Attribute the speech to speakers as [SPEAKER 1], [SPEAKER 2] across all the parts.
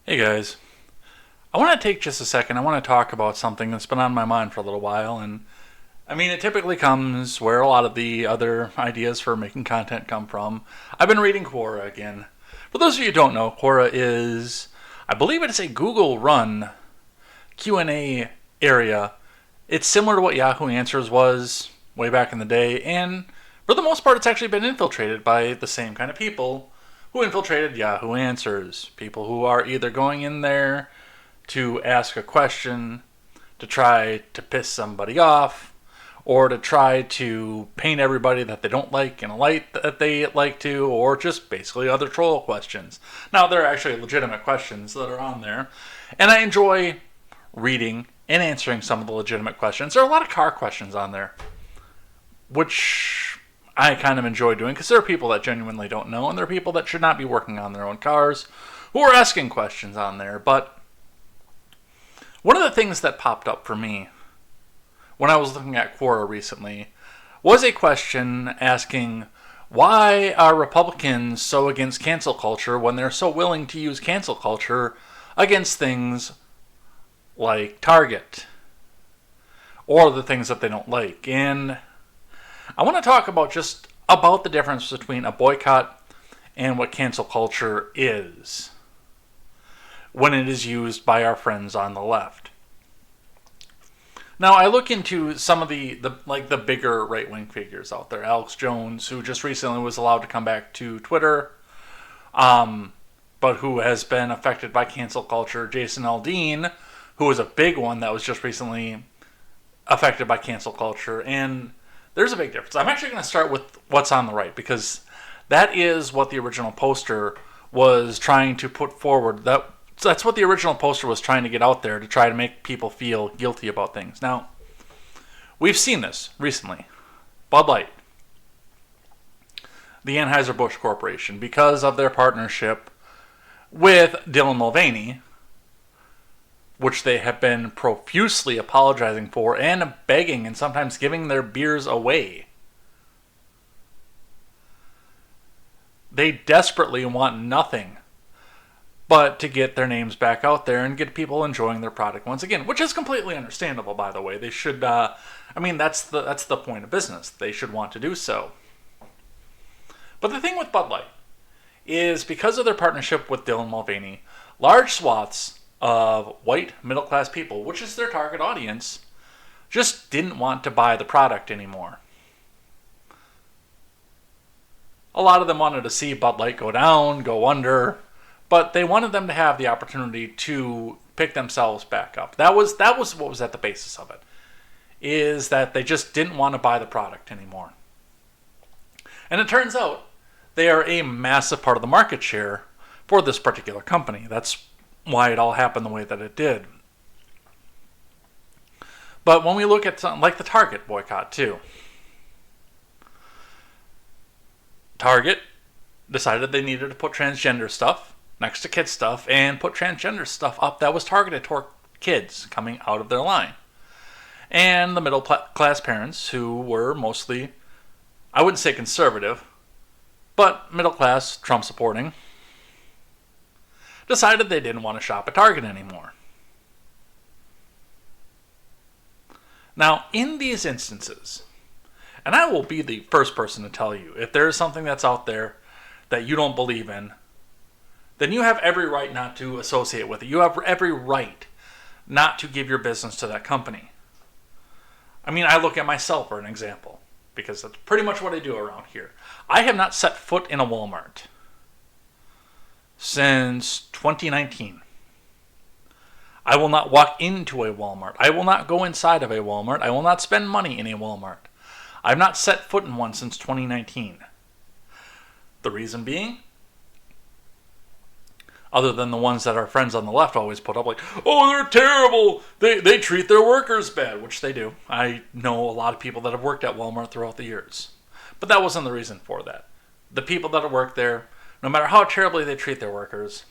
[SPEAKER 1] Hey guys, I want to take just a second. I want to talk about something that's been on my mind for a little while. And I mean, it typically comes where a lot of the other ideas for making content come from. I've been reading Quora again. For those of you who don't know, Quora is, I believe it is a Google run Q&A area. It's similar to what Yahoo Answers was way back in the day. And for the most part, it's actually been infiltrated by the same kind of people who infiltrated Yahoo Answers. People who are either going in there to ask a question to try to piss somebody off, or to try to paint everybody that they don't like in a light that they like to, or just basically other troll questions. Now, there are actually legitimate questions that are on there, and I enjoy reading and answering some of the legitimate questions. There are a lot of car questions on there, which I kind of enjoy doing because there are people that genuinely don't know, and there are people that should not be working on their own cars who are asking questions on there. But one of the things that popped up for me when I was looking at Quora recently was a question asking, why are Republicans so against cancel culture when they're so willing to use cancel culture against things like Target or the things that they don't like? And I want to talk about the difference between a boycott and what cancel culture is when it is used by our friends on the left. Now, I look into some of the bigger right-wing figures out there. Alex Jones, who just recently was allowed to come back to Twitter, but who has been affected by cancel culture. Jason Aldean, who was a big one that was just recently affected by cancel culture. And there's a big difference. I'm actually going to start with what's on the right, because that is what the original poster was trying to put forward. That's what the original poster was trying to get out there, to try to make people feel guilty about things. Now, we've seen this recently. Bud Light, the Anheuser-Busch Corporation, because of their partnership with Dylan Mulvaney, which they have been profusely apologizing for and begging and sometimes giving their beers away. They desperately want nothing but to get their names back out there and get people enjoying their product once again, which is completely understandable, by the way. They should, that's the point of business. They should want to do so. But the thing with Bud Light is, because of their partnership with Dylan Mulvaney, large swaths of white middle-class people, which is their target audience, just didn't want to buy the product anymore. A lot of them wanted to see Bud Light go down, go under, but they wanted them to have the opportunity to pick themselves back up. That was what was at the basis of it, is that they just didn't want to buy the product anymore. And it turns out they are a massive part of the market share for this particular company. That's why it all happened the way that it did. But when we look at something like the Target boycott too, Target decided they needed to put transgender stuff next to kids stuff and put transgender stuff up that was targeted toward kids coming out of their line. And the middle class parents, who were mostly, I wouldn't say conservative, but middle class, Trump supporting, decided they didn't want to shop at Target anymore. Now, in these instances, and I will be the first person to tell you, if there is something that's out there that you don't believe in, then you have every right not to associate with it. You have every right not to give your business to that company. I mean, I look at myself for an example, because that's pretty much what I do around here. I have not set foot in a Walmart since 2019. I will not walk into a Walmart. I will not go inside of a Walmart. I will not spend money in a Walmart. I've not set foot in one since 2019. The reason being, other than the ones that our friends on the left always put up, like, oh, they're terrible, they treat their workers bad, which they do. I know a lot of people that have worked at Walmart throughout the years. But that wasn't the reason for that. The people that work there, no matter how terribly they treat their workers,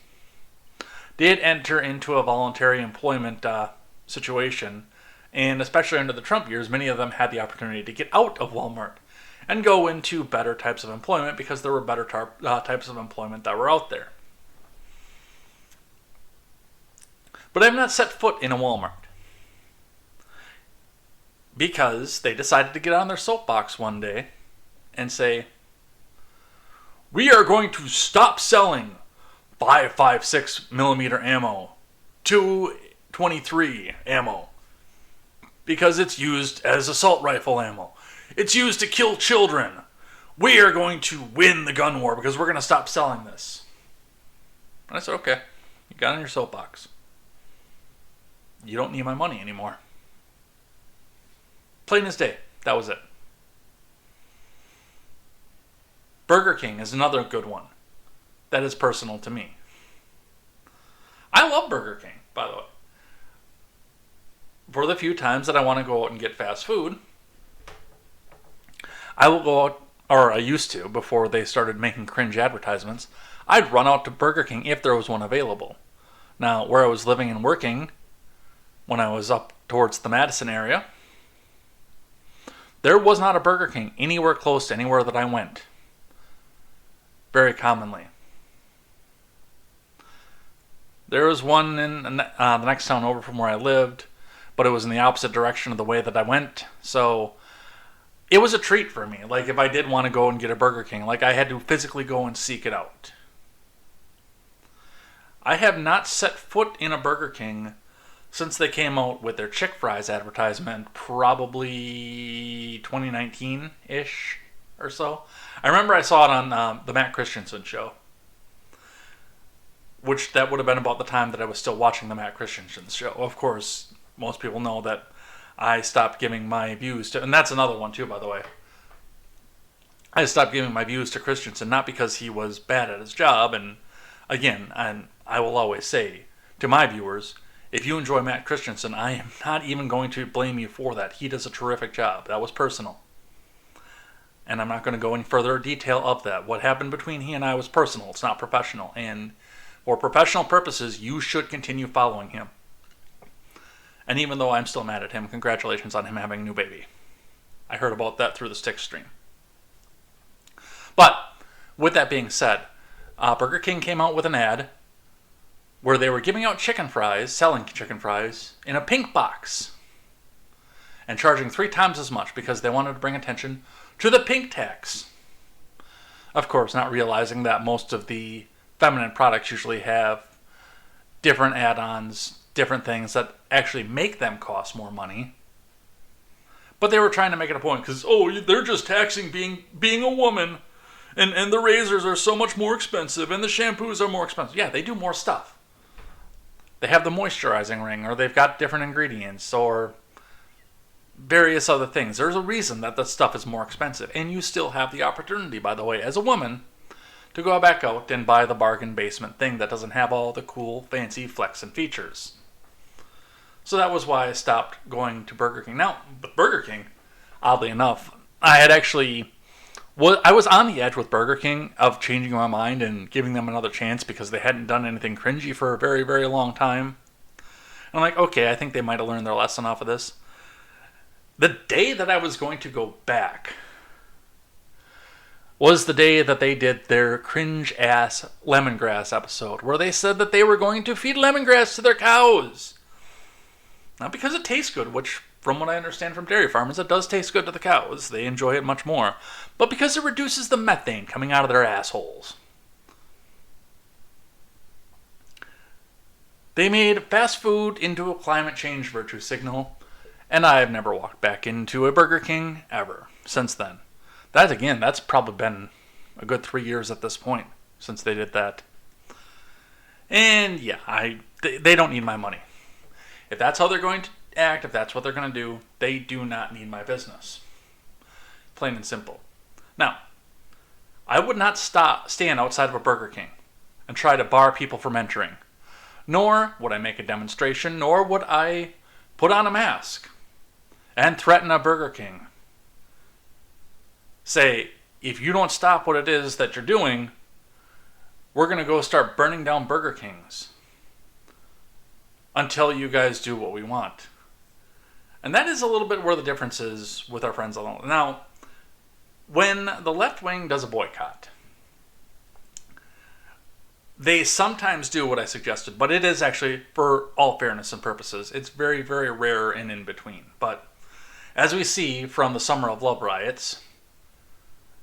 [SPEAKER 1] did enter into a voluntary employment situation. And especially under the Trump years, many of them had the opportunity to get out of Walmart and go into better types of employment, because there were better types of employment that were out there. But I've not set foot in a Walmart. Because they decided to get on their soapbox one day and say, we are going to stop selling 5.56 millimeter ammo, 223 ammo, because it's used as assault rifle ammo. It's used to kill children. We are going to win the gun war because we're going to stop selling this. And I said, okay, you got on your soapbox. You don't need my money anymore. Plain as day. That was it. Burger King is another good one that is personal to me. I love Burger King, by the way. For the few times that I want to go out and get fast food, I will go out, or I used to, before they started making cringe advertisements, I'd run out to Burger King if there was one available. Now, where I was living and working, when I was up towards the Madison area, there was not a Burger King anywhere close to anywhere that I went. Very commonly. There was one in the next town over from where I lived, but it was in the opposite direction of the way that I went. So it was a treat for me. Like if I did want to go and get a Burger King, like I had to physically go and seek it out. I have not set foot in a Burger King since they came out with their Chick Fries advertisement, probably 2019-ish or so. I remember I saw it on the Matt Christensen show, which that would have been about the time that I was still watching the Matt Christensen show. Of course, most people know that I stopped giving my views to, and that's another one too, by the way. I stopped giving my views to Christensen, not because he was bad at his job, and again, I will always say to my viewers, if you enjoy Matt Christensen, I am not even going to blame you for that. He does a terrific job. That was personal. And I'm not going to go any further detail of that. What happened between he and I was personal. It's not professional. And for professional purposes, you should continue following him. And even though I'm still mad at him, congratulations on him having a new baby. I heard about that through the Stick stream. But with that being said, Burger King came out with an ad where they were giving out chicken fries, selling chicken fries, in a pink box. And charging 3 times as much because they wanted to bring attention to the pink tax. Of course, not realizing that most of the feminine products usually have different add-ons, different things that actually make them cost more money. But they were trying to make it a point because, they're just taxing being a woman. And the razors are so much more expensive and the shampoos are more expensive. Yeah, they do more stuff. They have the moisturizing ring, or they've got different ingredients, or various other things. There's a reason that the stuff is more expensive. And you still have the opportunity, by the way, as a woman, to go back out and buy the bargain basement thing that doesn't have all the cool, fancy flex and features. So that was why I stopped going to Burger King. Now, with Burger King, oddly enough, I was on the edge with Burger King of changing my mind and giving them another chance because they hadn't done anything cringy for a very, very long time. And I'm like, okay, I think they might have learned their lesson off of this. The day that I was going to go back was the day that they did their cringe-ass lemongrass episode, where they said that they were going to feed lemongrass to their cows. Not because it tastes good, which, from what I understand from dairy farmers, it does taste good to the cows. They enjoy it much more. But because it reduces the methane coming out of their assholes. They made fast food into a climate change virtue signal, and I have never walked back into a Burger King ever since then. That's probably been a good 3 years at this point since they did that. And yeah, they don't need my money. If that's how they're going to act, if that's what they're going to do, they do not need my business. Plain and simple. Now, I would not stand outside of a Burger King and try to bar people from entering. Nor would I make a demonstration, nor would I put on a mask and threaten a Burger King. Say, if you don't stop what it is that you're doing, we're going to go start burning down Burger Kings until you guys do what we want. And that is a little bit where the difference is with our friends alone. Now, when the left wing does a boycott, They sometimes do what I suggested, but it is actually, for all fairness and purposes, it's very, very rare and in between. But as we see from the Summer of Love riots,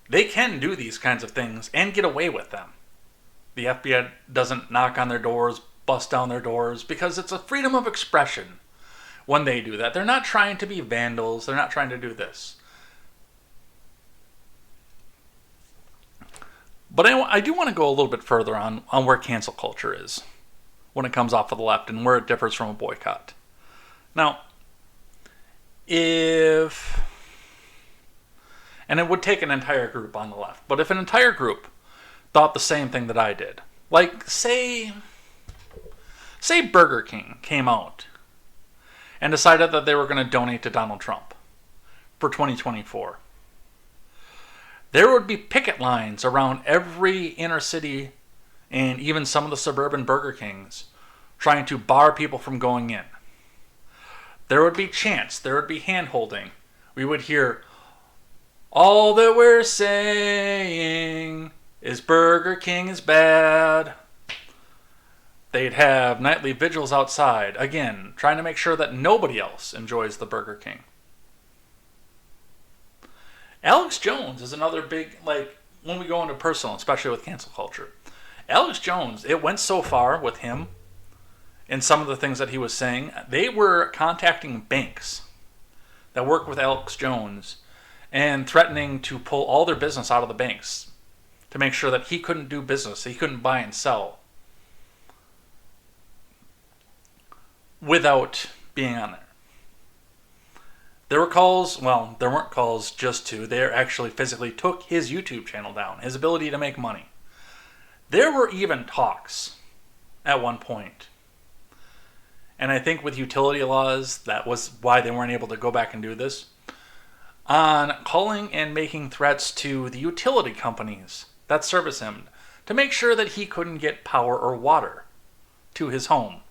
[SPEAKER 1] they can do these kinds of things and get away with them. The FBI doesn't knock on their doors, bust down their doors, because it's a freedom of expression when they do that. They're not trying to be vandals. They're not trying to do this. But I do want to go a little bit further on where cancel culture is when it comes off of the left and where it differs from a boycott. Now, and it would take an entire group on the left, but if an entire group thought the same thing that I did, like say Burger King came out and decided that they were going to donate to Donald Trump for 2024, there would be picket lines around every inner city and even some of the suburban Burger Kings trying to bar people from going in. There would be chants. There would be hand-holding. We would hear, "All that we're saying is Burger King is bad." They'd have nightly vigils outside, again, trying to make sure that nobody else enjoys the Burger King. Alex Jones is another big, when we go into personal, especially with cancel culture. Alex Jones, it went so far with him and some of the things that he was saying. They were contacting banks that work with Alex Jones and threatening to pull all their business out of the banks to make sure that he couldn't do business, he couldn't buy and sell without being on there. There were calls, well, there weren't calls just to, they actually physically took his YouTube channel down, his ability to make money. There were even talks at one point. And I think with utility laws, that was why they weren't able to go back and do this, on calling and making threats to the utility companies that service him to make sure that he couldn't get power or water to his home.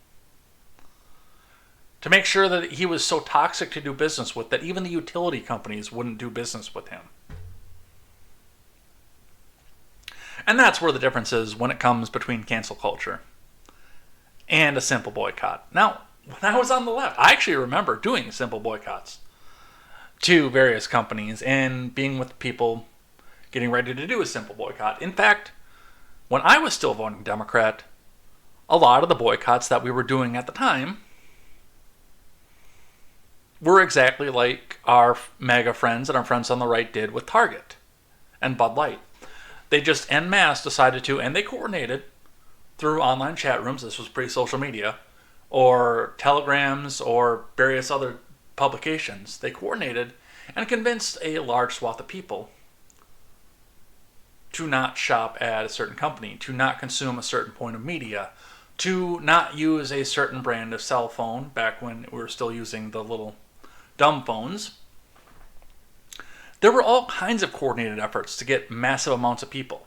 [SPEAKER 1] To make sure that he was so toxic to do business with that even the utility companies wouldn't do business with him. And that's where the difference is when it comes between cancel culture and a simple boycott. Now, when I was on the left, I actually remember doing simple boycotts to various companies and being with people getting ready to do a simple boycott. In fact, when I was still voting Democrat, a lot of the boycotts that we were doing at the time were exactly like our MAGA friends and our friends on the right did with Target and Bud Light. They just en masse decided to, and they coordinated through online chat rooms, this was pre-social media, or telegrams or various other publications. They coordinated and convinced a large swath of people to not shop at a certain company, to not consume a certain point of media, to not use a certain brand of cell phone, back when we were still using the little dumb phones. There were all kinds of coordinated efforts to get massive amounts of people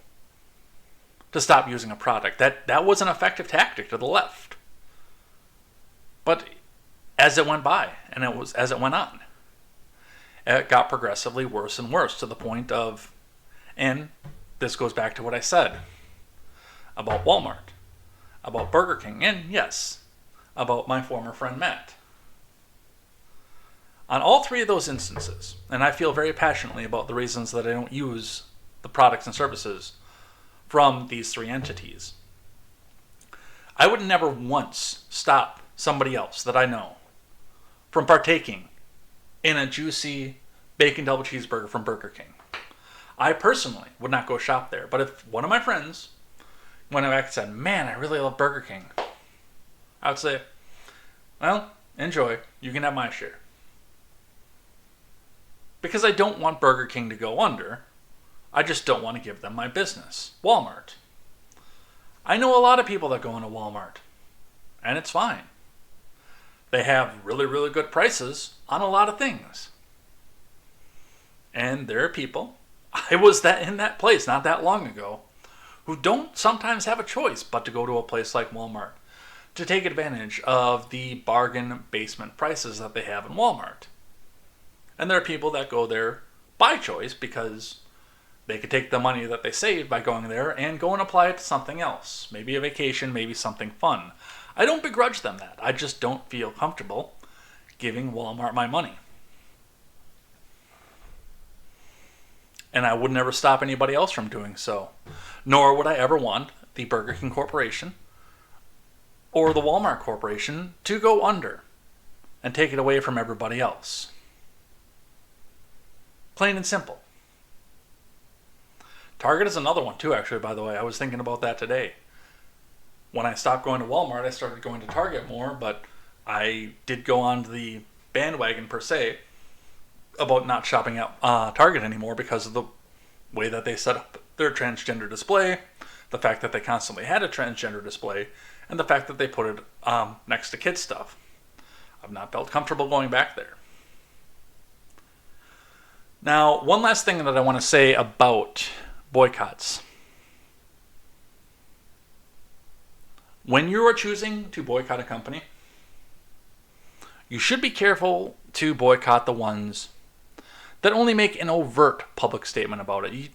[SPEAKER 1] to stop using a product. That was an effective tactic to the left. But as it went by, and as it went on, it got progressively worse and worse to the point of, and this goes back to what I said about Walmart, about Burger King, and yes, about my former friend Matt. On all three of those instances, and I feel very passionately about the reasons that I don't use the products and services from these three entities, I would never once stop somebody else that I know from partaking in a juicy bacon double cheeseburger from Burger King. I personally would not go shop there, but if one of my friends went back and said, "Man, I really love Burger King," I would say, "Well, enjoy. You can have my share." Because I don't want Burger King to go under. I just don't want to give them my business. Walmart. I know a lot of people that go into Walmart, and it's fine. They have really, really good prices on a lot of things. And there are people, I was in that place not that long ago, who don't sometimes have a choice but to go to a place like Walmart to take advantage of the bargain basement prices that they have in Walmart. And there are people that go there by choice because They could take the money that they saved by going there and go and apply it to something else. Maybe a vacation, maybe something fun. I don't begrudge them that. I just don't feel comfortable giving Walmart my money. And I would never stop anybody else from doing so. Nor would I ever want the Burger King Corporation or the Walmart Corporation to go under and take it away from everybody else. Plain and simple. Target is another one too, actually, by the way. I was thinking about that today. When I stopped going to Walmart, I started going to Target more, but I did go on the bandwagon, per se, about not shopping at Target anymore because of the way that they set up their transgender display, the fact that they constantly had a transgender display, and the fact that they put it next to kids' stuff. I've not felt comfortable going back there. Now, one last thing that I want to say about boycotts. When you are choosing to boycott a company, you should be careful to boycott the ones that only make an overt public statement about it.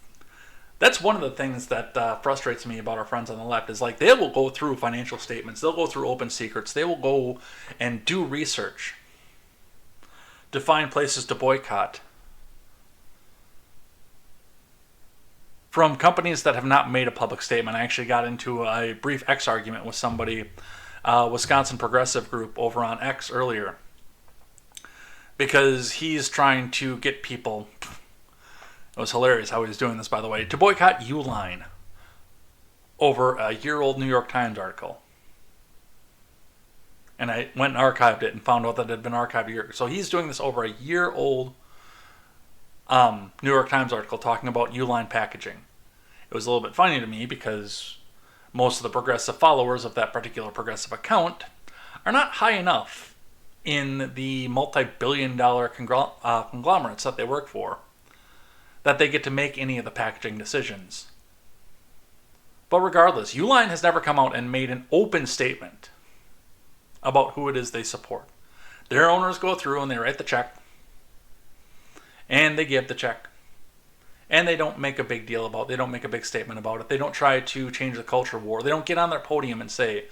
[SPEAKER 1] That's one of the things that frustrates me about our friends on the left, is like they will go through financial statements, they'll go through open secrets, they will go and do research to find places to boycott from companies that have not made a public statement. I actually got into a brief X argument with somebody, Wisconsin Progressive Group over on X earlier, because he's trying to get people, it was hilarious how he was doing this, by the way, to boycott Uline over a year-old New York Times article. And I went and archived it and found out that it had been archived a year. So he's doing this over a year-old New York Times article talking about Uline packaging. It was a little bit funny to me because most of the progressive followers of that particular progressive account are not high enough in the multi-billion-dollar conglomerates that they work for that they get to make any of the packaging decisions. But regardless, Uline has never come out and made an open statement about who it is they support. Their owners go through and they write the check, and they give the check, and they don't make a big deal about it. They don't make a big statement about it. They don't try to change the culture war. They don't get on their podium and say,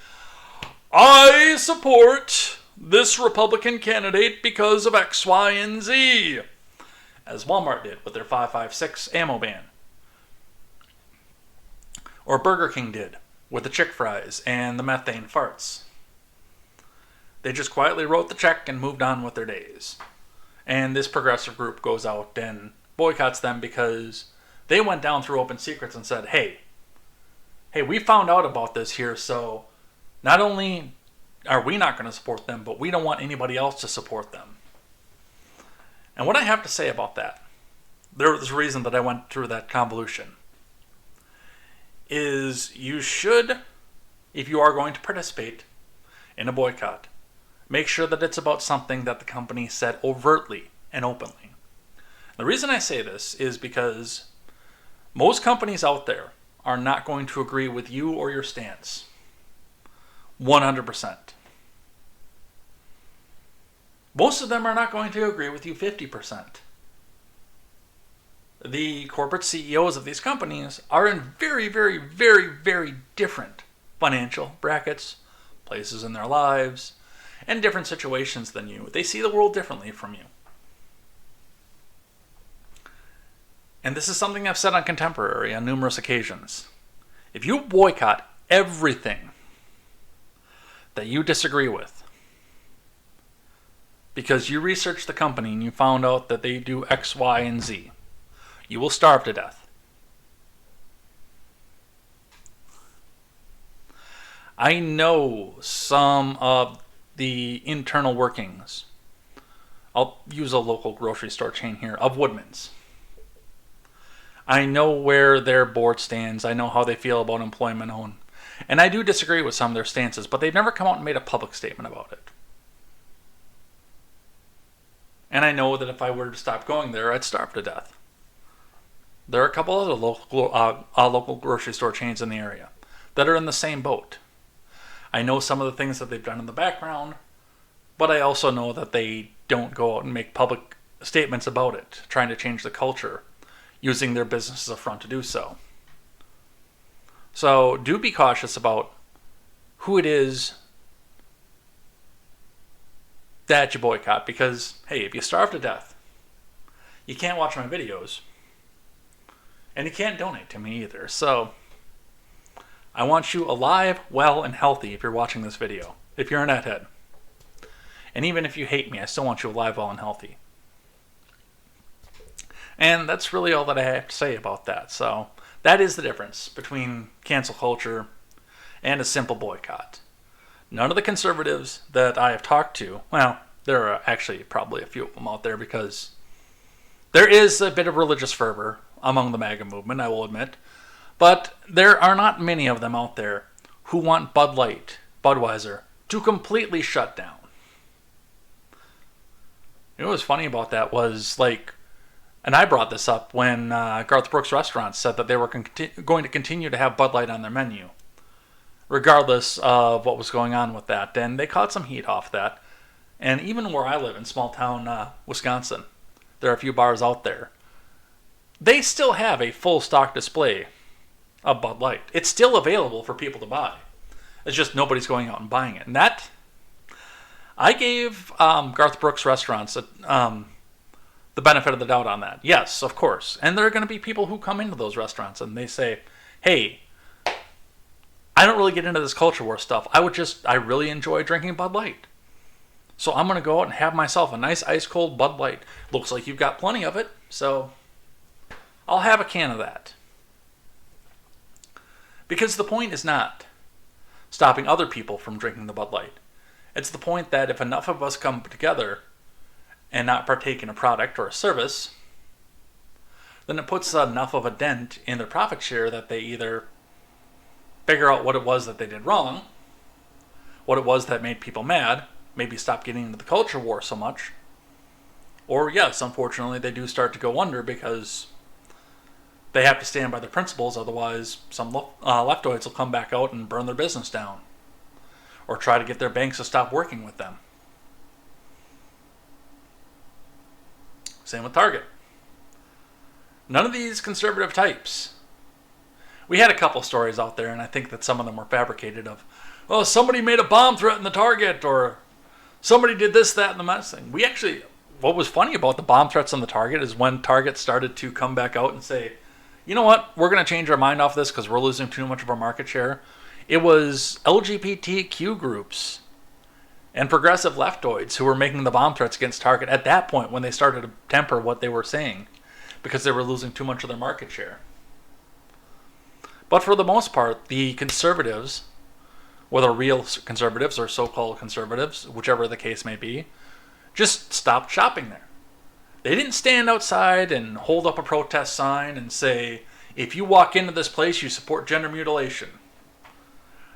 [SPEAKER 1] I support this Republican candidate because of X, Y, and Z, as Walmart did with their 5.56 ammo ban, or Burger King did with the chick fries and the methane farts. They just quietly wrote the check and moved on with their days. And this progressive group goes out and boycotts them because they went down through open secrets and said, hey, we found out about this here, so not only are we not going to support them, but we don't want anybody else to support them. And what I have to say about that, there's a reason that I went through that convolution, is you should, if you are going to participate in a boycott, make sure that it's about something that the company said overtly and openly. The reason I say this is because most companies out there are not going to agree with you or your stance 100%. Most of them are not going to agree with you 50%. The corporate CEOs of these companies are in very, very, very, very different financial brackets, places in their lives, and different situations than you. They see the world differently from you. And this is something I've said on Contemporary on numerous occasions. If you boycott everything that you disagree with, because you researched the company and you found out that they do X, Y, and Z, you will starve to death. I know some of the internal workings, I'll use a local grocery store chain here, of Woodman's. I know where their board stands. I know how they feel about employment owned. And I do disagree with some of their stances, but they've never come out and made a public statement about it. And I know that if I were to stop going there, I'd starve to death. There are a couple other local grocery store chains in the area that are in the same boat. I know some of the things that they've done in the background, but I also know that they don't go out and make public statements about it, trying to change the culture. using their business as a front to do so. So do be cautious about who it is that you boycott, because, hey, if you starve to death, you can't watch my videos, and you can't donate to me either. So I want you alive, well, and healthy if you're watching this video, if you're a nethead. And even if you hate me, I still want you alive, well, and healthy. And that's really all that I have to say about that. So that is the difference between cancel culture and a simple boycott. None of the conservatives that I have talked to, well, there are actually probably a few of them out there, because there is a bit of religious fervor among the MAGA movement, I will admit. But there are not many of them out there who want Bud Light, Budweiser, to completely shut down. You know what was funny about that was, and I brought this up when Garth Brooks Restaurants said that they were going to continue to have Bud Light on their menu, regardless of what was going on with that. And they caught some heat off that. And even where I live in small town Wisconsin, there are a few bars out there. They still have a full stock display of Bud Light. It's still available for people to buy. It's just nobody's going out and buying it. And that, I gave Garth Brooks Restaurants the benefit of the doubt on that. Yes, of course. And there are going to be people who come into those restaurants and they say, hey, I don't really get into this culture war stuff. I really enjoy drinking Bud Light. So I'm going to go out and have myself a nice ice cold Bud Light. Looks like you've got plenty of it, so I'll have a can of that. Because the point is not stopping other people from drinking the Bud Light. It's the point that if enough of us come together and not partake in a product or a service, then it puts enough of a dent in their profit share that they either figure out what it was that they did wrong, what it was that made people mad, maybe stop getting into the culture war so much, or yes, unfortunately, they do start to go under because they have to stand by their principles, otherwise some leftoids will come back out and burn their business down, or try to get their banks to stop working with them. Same with Target. None of these conservative types. We had a couple stories out there, and I think that some of them were fabricated of, oh, somebody made a bomb threat in the Target, or somebody did this, that, and the mess thing. What was funny about the bomb threats on the Target is when Target started to come back out and say, you know what, we're going to change our mind off this because we're losing too much of our market share. It was LGBTQ groups and progressive leftoids who were making the bomb threats against Target at that point when they started to temper what they were saying because they were losing too much of their market share. But for the most part, the conservatives, whether real conservatives or so-called conservatives, whichever the case may be, just stopped shopping there. They didn't stand outside and hold up a protest sign and say, if you walk into this place, you support gender mutilation.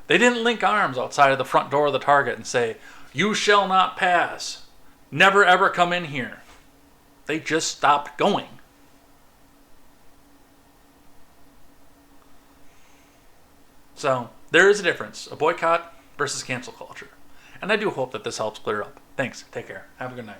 [SPEAKER 1] They didn't link arms outside of the front door of the Target and say, you shall not pass. Never ever come in here. They just stopped going. So there is a difference, a boycott versus cancel culture. And I do hope that this helps clear up. Thanks. Take care. Have a good night.